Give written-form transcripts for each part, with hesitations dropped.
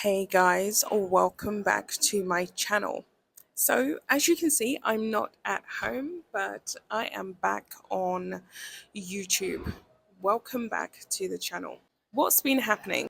Hey guys, welcome back to my channel. So, as you can see, I'm not at home, but I am back on YouTube. Welcome back to the channel. What's been happening?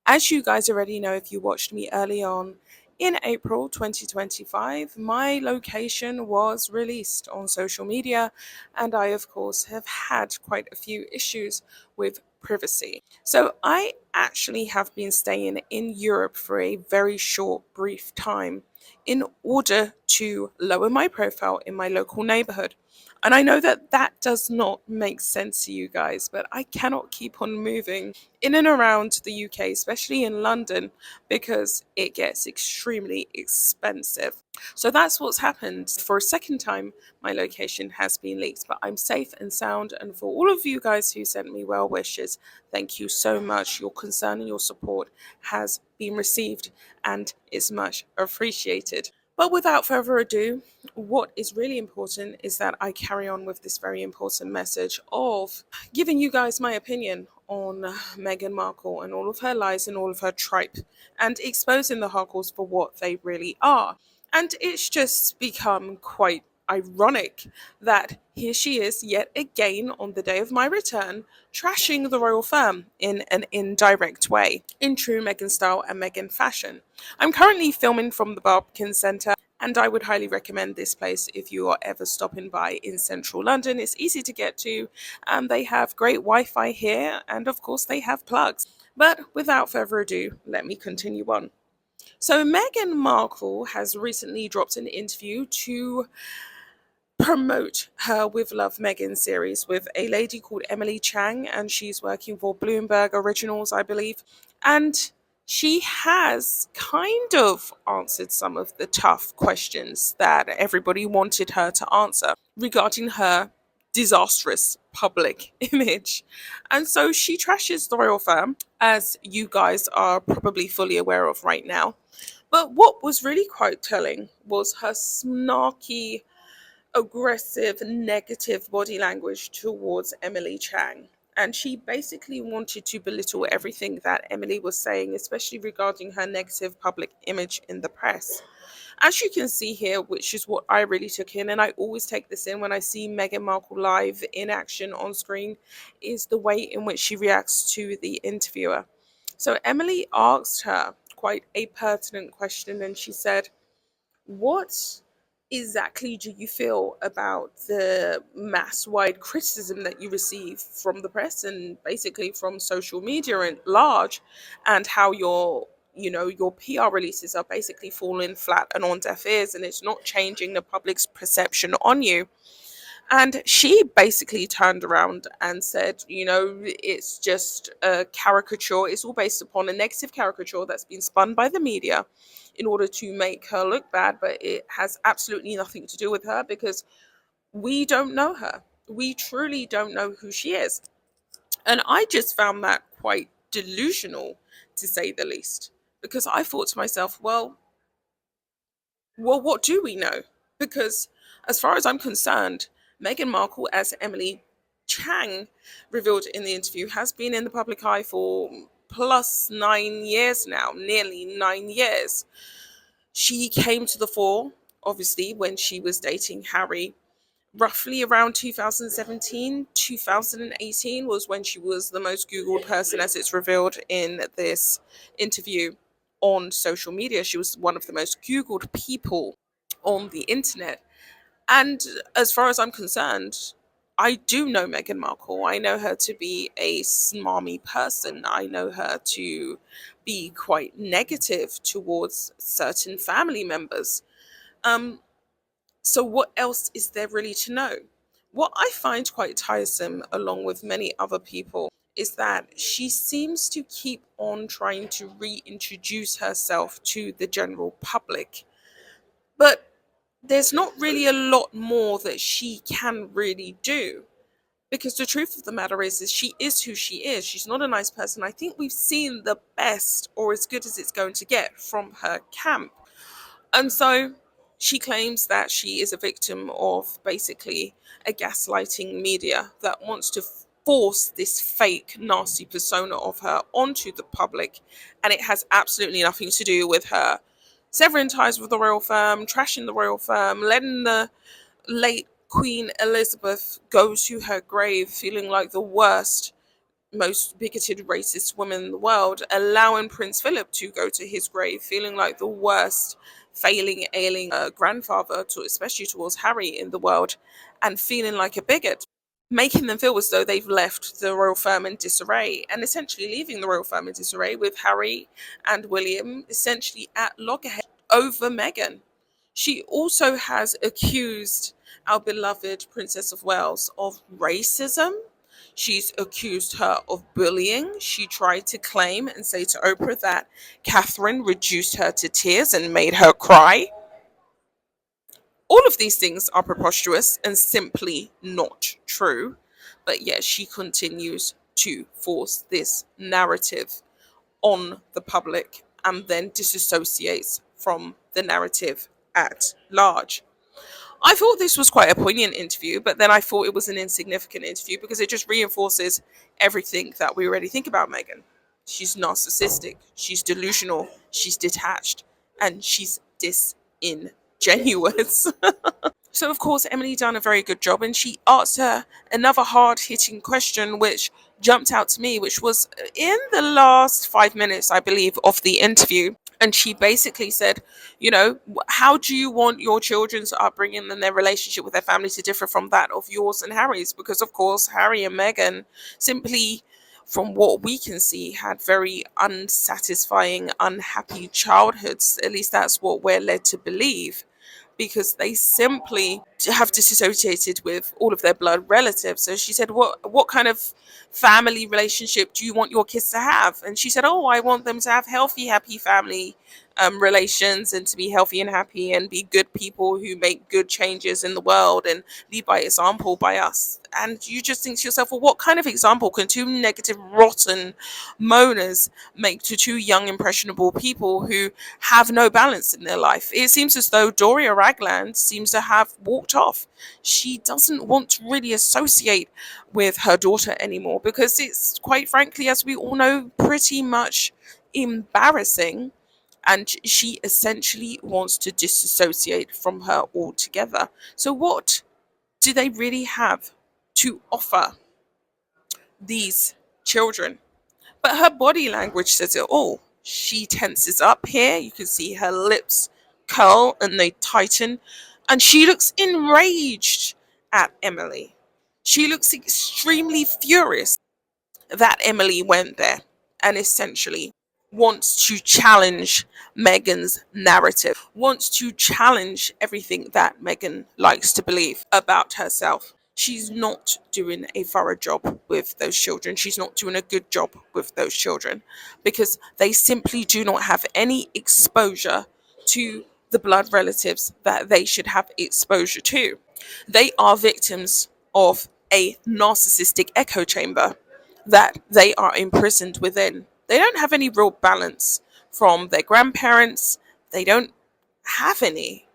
As you guys already know, if you watched me early on, in April 2025, my location was released on social media, and I, of course, have had quite a few issues with privacy. So, I actually have been staying in Europe for a very short, brief time in order to lower my profile in my local neighborhood. And I know that that does not make sense to you guys, but I cannot keep on moving in and around the UK, especially in London, because it gets extremely expensive. So that's what's happened. For a second time, my location has been leaked, but I'm safe and sound. And for all of you guys who sent me well wishes, thank you so much. Your concern and your support has been received and is much appreciated. But without further ado, what is really important is that I carry on with this very important message of giving you guys my opinion on Meghan Markle and all of her lies and all of her tripe, and exposing the Harkles for what they really are. And it's just become quite ironic that here she is yet again on the day of my return, trashing the royal firm in an indirect way, in true Meghan style and Meghan fashion. I'm currently filming from the Barbican Centre, and I would highly recommend this place if you are ever stopping by in central London. It's easy to get to, and they have great Wi Fi here, and of course, they have plugs. But without further ado, let me continue on. So, Meghan Markle has recently dropped an interview to promote her With Love Meghan series with a lady called Emily Chang, and she's working for Bloomberg Originals, I believe. And she has kind of answered some of the tough questions that everybody wanted her to answer regarding her disastrous public image. And so she trashes the royal firm, as you guys are probably fully aware of right now. But what was really quite telling was her snarky, aggressive, negative body language towards Emily Chang. And she basically wanted to belittle everything that Emily was saying, especially regarding her negative public image in the press. As you can see here, which is what I really took in, and I always take this in when I see Meghan Markle live in action on screen, is the way in which she reacts to the interviewer. So Emily asked her quite a pertinent question, and she said, "What exactly do you feel about the mass wide criticism that you receive from the press and basically from social media at large, and how your PR releases are basically falling flat and on deaf ears, and it's not changing the public's perception on you?" And she basically turned around and said, it's just a caricature. It's all based upon a negative caricature that's been spun by the media in order to make her look bad, but it has absolutely nothing to do with her because we don't know her. We truly don't know who she is. And I just found that quite delusional, to say the least, because I thought to myself, well, what do we know? Because as far as I'm concerned, Meghan Markle, as Emily Chang revealed in the interview, has been in the public eye for plus 9 years now, nearly 9 years. She came to the fore, obviously, when she was dating Harry. Roughly around 2017, 2018 was when she was the most Googled person, as it's revealed in this interview on social media. She was one of the most Googled people on the internet. And as far as I'm concerned, I do know Meghan Markle. I know her to be a smarmy person. I know her to be quite negative towards certain family members. Um, so, what else is there really to know? What I find quite tiresome, along with many other people, is that she seems to keep on trying to reintroduce herself to the general public. But there's not really a lot more that she can really do. Because the truth of the matter is she is who she is. She's not a nice person. I think we've seen the best, or as good as it's going to get, from her camp. And so she claims that she is a victim of basically a gaslighting media that wants to force this fake, nasty persona of her onto the public, and it has absolutely nothing to do with her severing ties with the royal firm, trashing the royal firm, letting the late Queen Elizabeth go to her grave feeling like the worst, most bigoted, racist woman in the world, allowing Prince Philip to go to his grave feeling like the worst, failing, ailing grandfather, especially towards Harry in the world, and feeling like a bigot, making them feel as though they've left the royal firm in disarray, and essentially leaving the royal firm in disarray with Harry and William essentially at loggerheads over Meghan. She also has accused our beloved Princess of Wales of racism. She's accused her of bullying. She tried to claim and say to Oprah that Catherine reduced her to tears and made her cry. All of these things are preposterous and simply not true. But yet she continues to force this narrative on the public and then disassociates from the narrative at large. I thought this was quite a poignant interview, but then I thought it was an insignificant interview because it just reinforces everything that we already think about Meghan. She's narcissistic, she's delusional, she's detached, and she's disingenuous. So, of course, Emily done a very good job, and she asked her another hard hitting question, which jumped out to me, which was in the last 5 minutes, I believe, of the interview. And she basically said, how do you want your children's upbringing and their relationship with their family to differ from that of yours and Harry's? Because, of course, Harry and Meghan simply, from what we can see, had very unsatisfying, unhappy childhoods. At least that's what we're led to believe, because they simply have disassociated with all of their blood relatives. So she said, what kind of family relationship do you want your kids to have? And she said, oh, I want them to have healthy, happy family relations, and to be healthy and happy and be good people who make good changes in the world and lead by example by us. And you just think to yourself, well, what kind of example can two negative, rotten moaners make to two young, impressionable people who have no balance in their life? It seems as though Doria Ragland seems to have walked off. She doesn't want to really associate with her daughter anymore because it's, quite frankly, as we all know, pretty much embarrassing. And she essentially wants to disassociate from her altogether. So, what do they really have to offer these children? But her body language says it all. She tenses up here. You can see her lips curl and they tighten. And she looks enraged at Emily. She looks extremely furious that Emily went there and essentially wants to challenge Meghan's narrative, wants to challenge everything that Meghan likes to believe about herself. She's not doing a thorough job with those children. She's not doing a good job with those children because they simply do not have any exposure to the blood relatives that they should have exposure to. They are victims of a narcissistic echo chamber that they are imprisoned within. They don't have any real balance from their grandparents. They don't have any.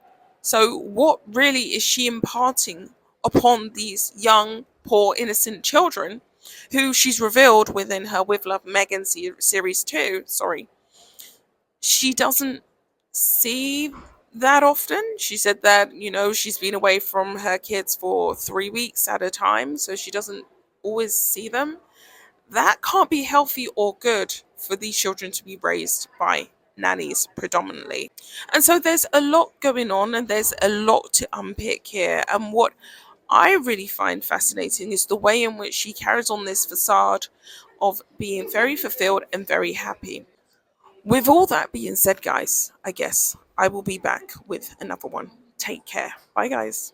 So, what really is she imparting upon these young, poor, innocent children who she's revealed within her With Love Meghan series 2? Sorry. She doesn't see that often. She said that, she's been away from her kids for 3 weeks at a time, so she doesn't always see them. That can't be healthy or good for these children to be raised by nannies predominantly. And so there's a lot going on and there's a lot to unpick here. And what I really find fascinating is the way in which she carries on this facade of being very fulfilled and very happy. With all that being said, guys, I guess I will be back with another one. Take care. Bye, guys.